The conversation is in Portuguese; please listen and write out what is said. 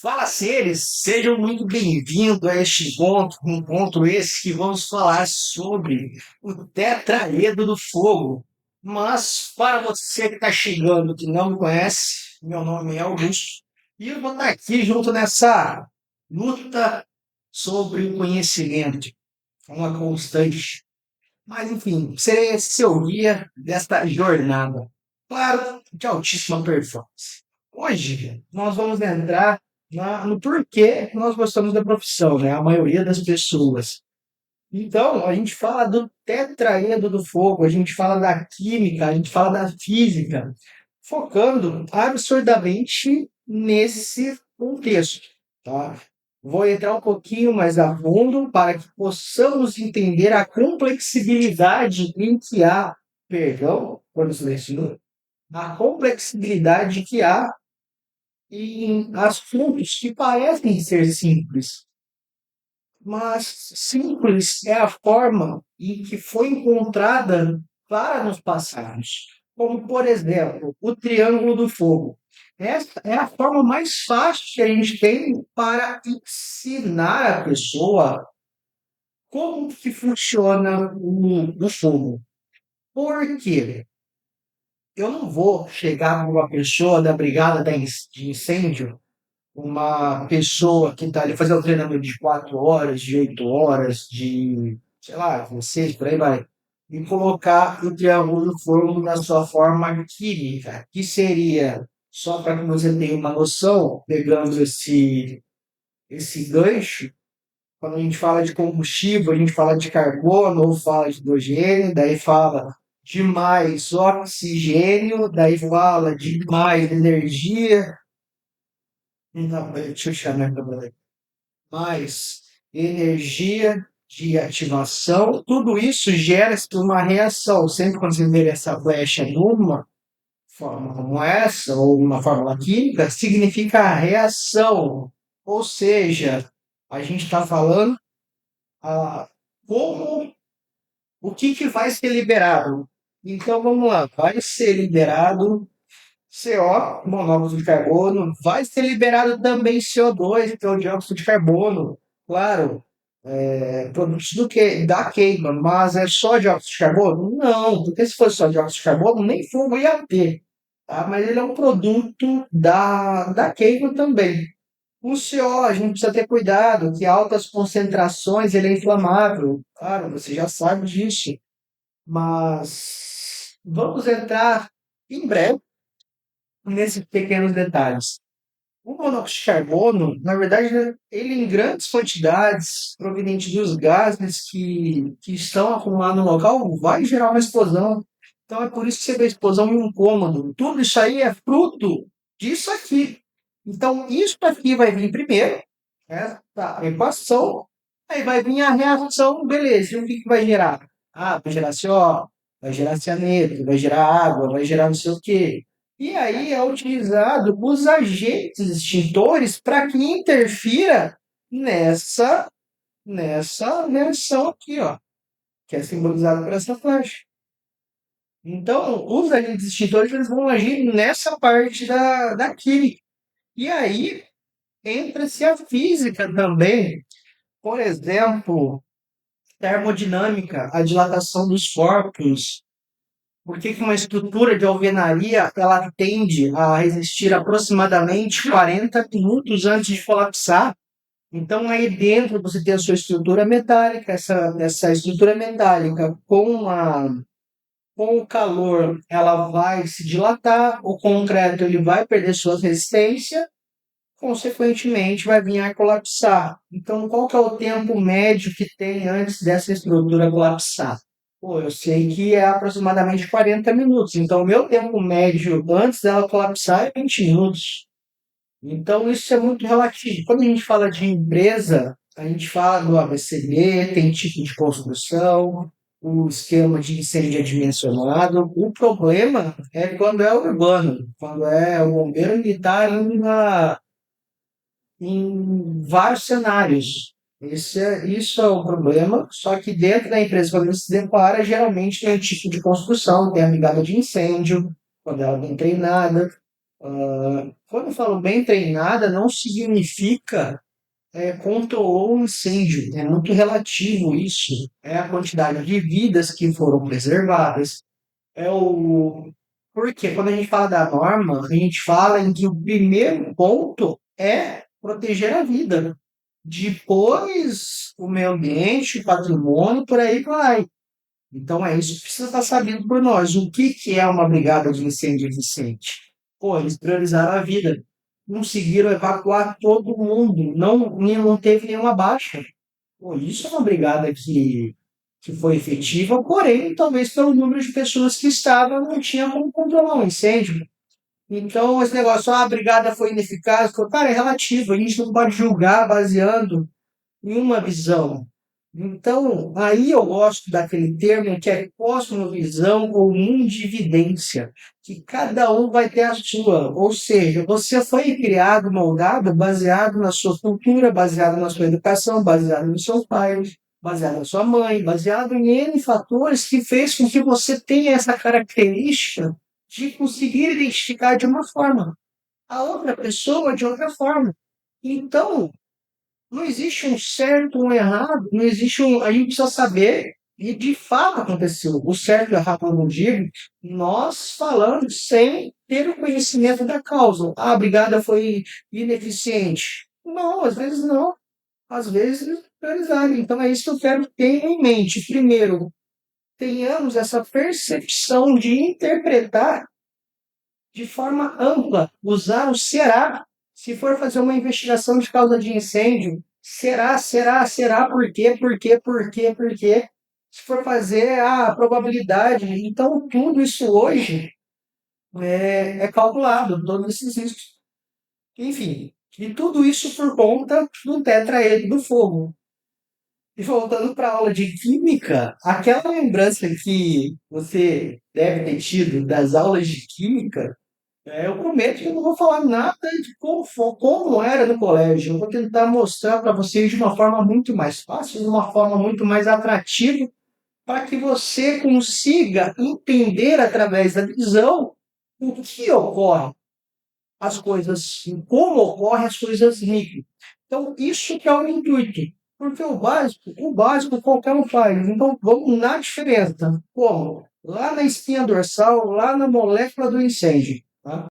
Fala, seres! Sejam muito bem-vindos a este encontro esse que vamos falar sobre o tetraedro do fogo. Mas, para você que está chegando, que não me conhece, meu nome é Augusto, e eu vou estar aqui junto nessa luta sobre o conhecimento, uma constante. Mas, enfim, serei esse seu guia desta jornada. Claro, de altíssima performance. Hoje, nós vamos entrar no porquê nós gostamos da profissão, né? A maioria das pessoas. Então, a gente fala do tetraedro do fogo, a gente fala da química, a gente fala da física, focando absurdamente nesse contexto, tá? Vou entrar um pouquinho mais a fundo para que possamos entender a complexibilidade em que há, perdão, quando silencio, a complexibilidade que há em assuntos que parecem ser simples, mas simples é a forma em que foi encontrada para nos passarmos. Como, por exemplo, o triângulo do fogo. Essa é a forma mais fácil que a gente tem para ensinar a pessoa como que funciona o fogo. Por quê? Eu não vou chegar para uma pessoa da brigada de incêndio, uma pessoa que está ali fazendo um treinamento de 4 horas, de 8 horas, de, sei lá, 6, por aí vai, e colocar o triângulo do fogo na sua forma química, que seria, só para que você tenha uma noção, pegando esse gancho, quando a gente fala de combustível, a gente fala de carbono ou fala de hidrogênio, daí fala de mais oxigênio, daí fala de mais energia. Não, deixa eu chamar mais energia de ativação. Tudo isso gera uma reação. Sempre quando você vê essa flecha numa forma como essa, ou uma fórmula química, significa reação. Ou seja, a gente está falando ah, como o que vai ser liberado. Então vamos lá, vai ser liberado CO, monóxido de carbono, vai ser liberado também CO2, que é o dióxido de carbono. Claro, produtos da queima, mas é só dióxido de carbono? Não, porque se fosse só dióxido de carbono, nem fogo ia ter. Tá? Mas ele é um produto da queima também. O CO, a gente precisa ter cuidado, que altas concentrações ele é inflamável. Claro, você já sabe disso. Mas vamos entrar em breve nesses pequenos detalhes. O monóxido de carbono, na verdade, ele em grandes quantidades, proveniente dos gases que estão acumulados no local, vai gerar uma explosão. Então é por isso que você vê explosão em um cômodo. Tudo isso aí é fruto disso aqui. Então isso aqui vai vir primeiro, né? Tá, a equação, aí vai vir a reação, beleza. E o que vai gerar? Ah, vai gerar CO, vai gerar cianeto, vai gerar água, vai gerar não sei o quê. E aí é utilizado os agentes extintores para que interfira nessa, nessa reação aqui, ó, que é simbolizada por essa flecha. Então, os agentes extintores eles vão agir nessa parte da química. E aí entra-se a física também. Por exemplo, termodinâmica, a dilatação dos corpos. Por que que uma estrutura de alvenaria ela tende a resistir aproximadamente 40 minutos antes de colapsar? Então, aí dentro você tem a sua estrutura metálica, essa estrutura metálica com o calor ela vai se dilatar, o concreto ele vai perder sua resistência, consequentemente vai vir a colapsar. Então, qual que é o tempo médio que tem antes dessa estrutura colapsar? Pô, eu sei que é aproximadamente 40 minutos. Então, o meu tempo médio antes dela colapsar é 20 minutos. Então, isso é muito relativo. Quando a gente fala de empresa, a gente fala do ABCD, tem tipo de construção, o esquema de incêndio adimensionado. O problema é quando é urbano, quando é o bombeiro militar indo em vários cenários. Isso é o problema, só que dentro da empresa, quando ele se depara, geralmente tem um tipo de construção, tem a brigada de incêndio, quando ela é bem treinada, Quando eu falo bem treinada, não significa controlou o incêndio. É muito relativo isso. É a quantidade de vidas que foram preservadas. É o... Porque quando a gente fala da norma, a gente fala em que o primeiro ponto é proteger a vida. Depois, o meio ambiente, o patrimônio, por aí vai. Então é isso que precisa estar sabido por nós. O que que é uma brigada de incêndio eficiente? Pô, eles priorizaram a vida. Conseguiram evacuar todo mundo. Não teve nenhuma baixa. Pô, isso é uma brigada que foi efetiva, porém, talvez pelo número de pessoas que estavam, não tinha como controlar o incêndio. Então, esse negócio, a brigada foi ineficaz, cara, é relativo. A gente não pode julgar baseando em uma visão. Então, aí eu gosto daquele termo que é cosmovisão ou mundividência, que cada um vai ter a sua. Ou seja, você foi criado, moldado, baseado na sua cultura, baseado na sua educação, baseado nos seus pais, baseado na sua mãe, baseado em N fatores que fez com que você tenha essa característica de conseguir identificar de uma forma, a outra pessoa de outra forma. Então, não existe um certo ou um errado, não existe um. A gente precisa saber, e de fato aconteceu. O certo e o errado, eu não digo, nós falando sem ter o conhecimento da causa. Ah, a brigada foi ineficiente. Não, às vezes não. Às vezes priorizaram. Então é isso que eu quero ter em mente. Primeiro, tenhamos essa percepção de interpretar de forma ampla, usar o será. Se for fazer uma investigação de causa de incêndio, será, por quê? Se for fazer a probabilidade, então tudo isso hoje é calculado, todos esses riscos. Enfim, e tudo isso por conta do tetraedro do fogo. E voltando para a aula de química, aquela lembrança que você deve ter tido das aulas de química, eu prometo que eu não vou falar nada de como era no colégio. Eu vou tentar mostrar para vocês de uma forma muito mais fácil, de uma forma muito mais atrativa, para que você consiga entender através da visão o que ocorre, as coisas, como ocorrem as coisas nítidas. Então, isso que é o intuito. Porque o básico qualquer um faz. Então, vamos na diferença. Como? Lá na espinha dorsal, lá na molécula do incêndio. Tá?